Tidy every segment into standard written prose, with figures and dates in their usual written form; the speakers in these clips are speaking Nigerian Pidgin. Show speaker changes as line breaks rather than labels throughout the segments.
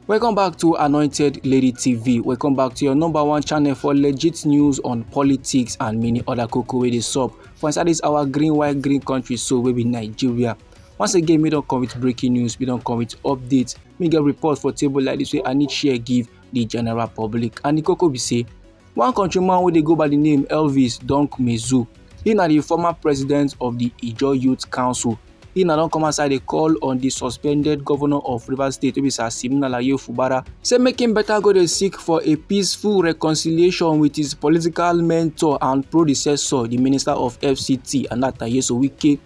Welcome back to Anointed Lady TV. Welcome back to your number one channel for legit news on politics and many other cocoa wey dey sup for inside this our green white green country so wey be Nigeria. Once again, we don't come with breaking news, we don't come with updates. We get reports for table like this way I need share give the general public. And the cocoa be say one countryman wey dey go by the name Elvis Mezu. He na the former president of the Ijaw Youth Council. He na don come outside dey call on the suspended governor of Rivers State, wey be Fubara, say make him better go dey seek for a peaceful reconciliation with his political mentor and predecessor, the Minister of FCT, and that RI0USLY.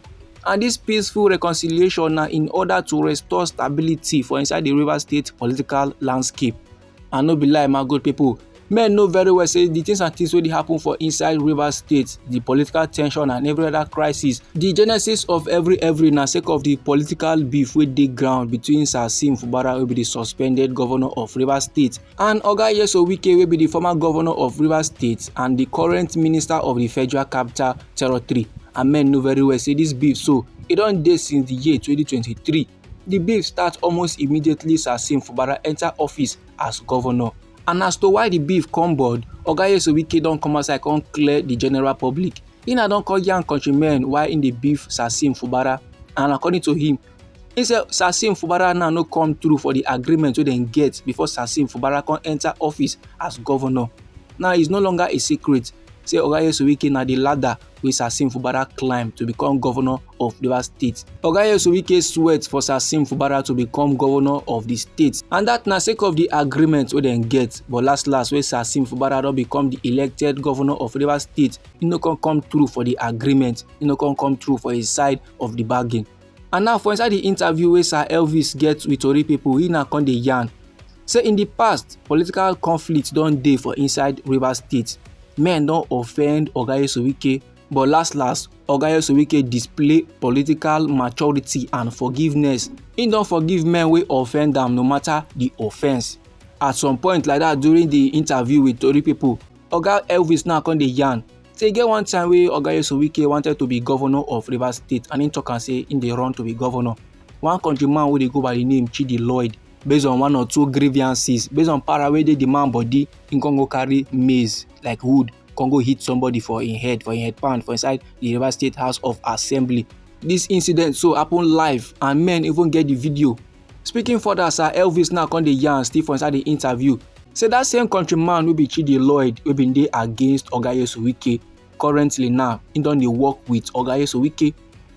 And this peaceful reconciliation na in order to restore stability for inside the Rivers State political landscape. And no be lie, my good people, men know very well say the things and things wey dey happen for inside Rivers State, the political tension and every other crisis, the genesis of every na sake of the political beef wey dey ground between Fubara, wey be the suspended governor of Rivers State, and Oga RI0USLY, wey be the former governor of Rivers State and the current minister of the Federal Capital Territory. And men know very well say this beef so e don dey since the year 2023. The beef start almost immediately Fubara enter office as governor. And as to why the beef come board, Oga RI0USLY don come outside come clear the general public. He na don call young countrymen why in the beef Fubara, and according to him, he say Fubara now no come through for the agreement wey dem get before Fubara come enter office as governor. Now it's no longer a secret. Say Oga RI0USLY na the ladder wey Fubara climb to become governor of Rivers State. Oga RI0USLY sweat for Fubara to become governor of the state, and that na sake of the agreement wey dem get. But last wey Fubara don become the elected governor of Rivers State, he no come through for the agreement. He no come through for his side of the bargain. And now for inside the interview wey Sir Elvis get with Tori people, he na come dey yarn. Say in the past, political conflict don dey for inside Rivers State. Men don offend Oga RI0USLY, but last Oga RI0USLY display political maturity and forgiveness. He don forgive men wey offend am no matter the offense. At some point like that during the interview with Tori people, Oga Elvis now come dey yarn. Say e get one time wey Oga RI0USLY wanted to be governor of Rivers State, and he talk am say in dey run to be governor. One countryman wey dey go by the name Lloyd, based on one or two grievances, based on para wey dey the man body, he come go carry maize like wood, come go hit somebody for him head pan for inside the Rivers State House of Assembly. This incident so happen live, and men even get the video. Speaking further, Sir Elvis now come dey yarn still for inside the interview. Say that same countryman wey be Lloyd, wey been dey against Oga RI0USLY, currently now he don dey work with Oga RI0USLY.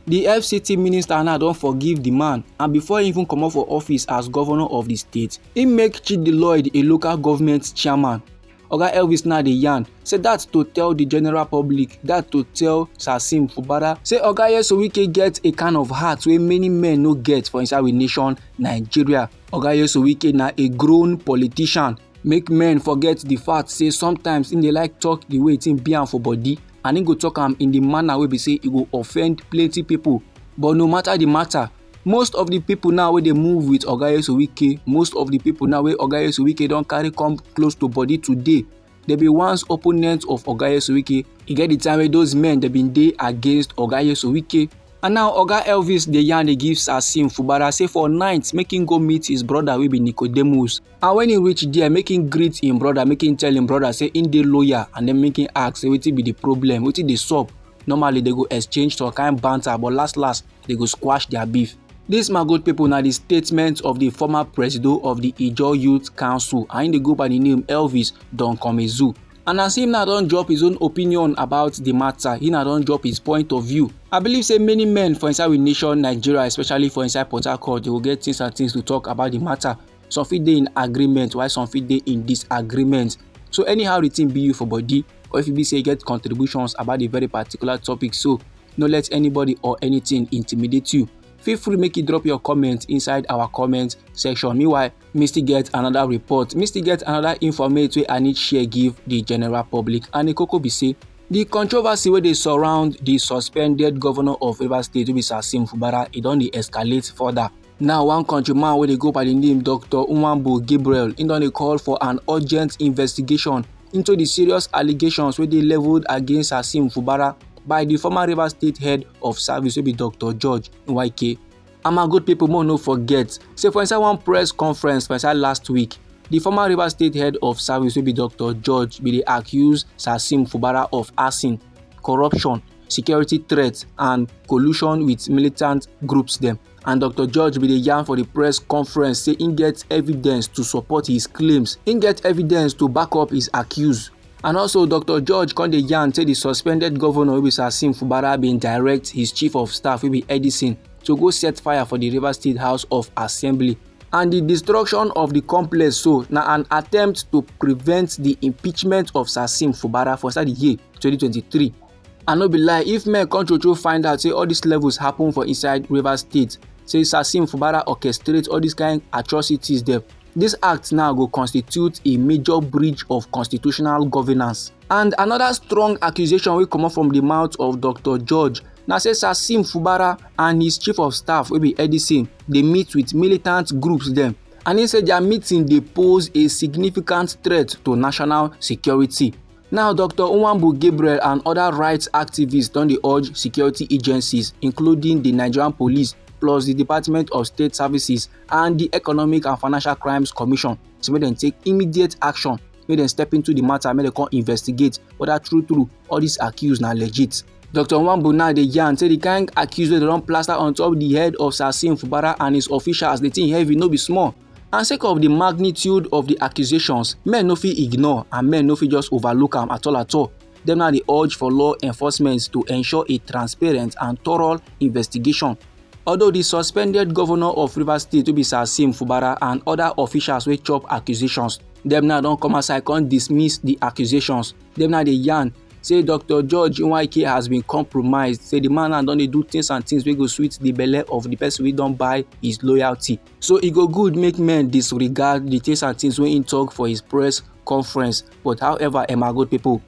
The FCT minister now don forgive the man, and before he even comot for office as governor of the state, he make Lloyd a local government chairman. Oga Elvis now dey yarn, say that to tell the general public, that to tell Fubara, say Oga RI0USLY get a kind of heart wey many men no get for inside we nation Nigeria. Oga RI0USLY na a grown politician. Make men forget the fact say sometimes he dey like talk the way it be am for body, and he go talk am in the manner wey be say e go offend plenty people. But no matter the matter, most of the people now wey dey move with Oga RI0USLY, most of the people now wey Oga RI0USLY don carry come close to body today, they be once opponents of Oga RI0USLY. E get the time wey those men they been dey against Oga RI0USLY. And now Oga Elvis dey yarn dey give Fubara say for night make him go meet his brother wey be Nicodemus. And when he reach there, make him greet him brother, make him tell him brother say him dey lawyer, and then make him ask say wetin be the problem, wetin dey sup. Normally they go exchange some kind banter, but last they go squash their beef. This my good people na the statement of the former president of the Ijaw Youth Council, and they go by the name Elvis Mezu. And as him now don drop his own opinion about the matter, he now don drop his point of view. I believe say many men for inside we nation Nigeria, especially for inside Port Harcourt, they will get things and things to talk about the matter. Some fit dey in agreement, while some fit dey in disagreement. So anyhow the thing be you for body, or if you be say you get contributions about a very particular topic, so no let anybody or anything intimidate you. Feel free make you drop your comment inside our comment section. Meanwhile, me still get another report, me still get another information wey I need share give the general public. And the cocoa be say the controversy wey dey surround the suspended governor of Rivers State, wey be Fubara, e don dey escalate further. Now one countryman wey dey go by the name Dr. Nwambo Gabriel, he don dey call for an urgent investigation into the serious allegations wey dey leveled against Fubara by the former Rivers State head of service, wey be Dr. George Nwake. And my good people, more no forget, say for inside one press conference for inside last week, the former Rivers State head of service wey be Dr. George bin dey accuse Fubara of arson, corruption, security threats and collusion with militant groups dem. And Dr. George bin dey yarn for the press conference say im get evidence to support his claims, im get evidence to back up his accuse. And also Dr. George come dey yarn say the suspended governor wey be Fubara bin direct his chief of staff wey be Edison to go set fire for the Rivers State House of Assembly. And the destruction of the complex so na an attempt to prevent the impeachment of Fubara for inside the year 2023. And no be lie, if men come true find out say all these levels happen for inside Rivers State, say Fubara orchestrate all these kind atrocities there, this act now go constitute a major breach of constitutional governance. And another strong accusation wey comot from the mouth of Dr. George na say Fubara and his chief of staff wey be Edison dey meet with militant groups dem, and he say their meeting dey pose a significant threat to national security. Now Dr. Nwambu Gabriel and other rights activists don dey urge security agencies including the Nigerian Police plus the Department of State Services and the Economic and Financial Crimes Commission to make dem take immediate action, make dem step into the matter, make dem come investigate whether true all these accused na legit. Dr. Nwambu now dey yarn say the kind accused wey dem don plaster on top the head of Fubara and his officials, the thing heavy no be small. And sake of the magnitude of the accusations, men no fit ignore and men no fit just overlook am at all. Dem now dey urge for law enforcement to ensure a transparent and thorough investigation. Although the suspended governor of Rivers State wey be Fubara and other officials wey chop accusations, dem now don come outside come dismiss the accusations. Dem now dey yarn say Dr. George Nweke has been compromised, say the man now don dey do things wey go sweet the belle of the person wey don buy his loyalty. So e go good make men disregard the things wey im talk for his press conference. But however, my good people,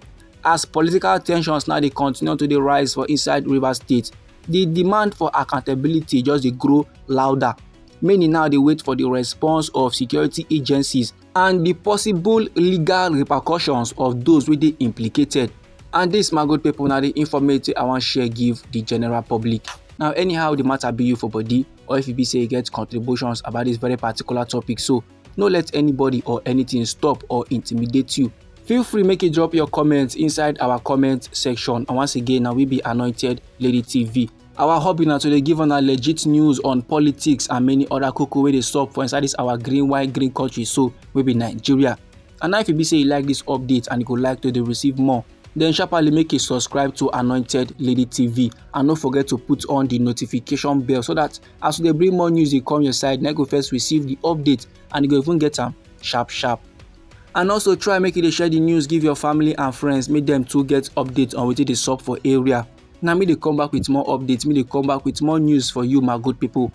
as political tensions now dey continue to dey rise for inside Rivers State, the demand for accountability just dey grow louder. Many now dey wait for the response of security agencies and the possible legal repercussions of those wey dey implicated. And this, my good people, na the information I wan share give the general public. Now anyhow the matter be you for body, or if you be say you get contributions about this very particular topic, so no let anybody or anything stop or intimidate you. Feel free make you drop your comments inside our comment section. And once again, now we be Anointed Lady TV. Our hobby now to dey give on legit news on politics and many other koko wey dey sup for inside this our green country, so we be Nigeria. And now if you be say you like this update and you go like to dey receive more, then sharply make a subscribe to Anointed Lady TV and don't forget to put on the notification bell so that as they bring more news, they come your side, now go first receive the update and you go even get them sharp. And also try make it share the news, give your family and friends, make them too get updates on wetin dey sup for area. Now me they come back with more updates, me they come back with more news for you, my good people.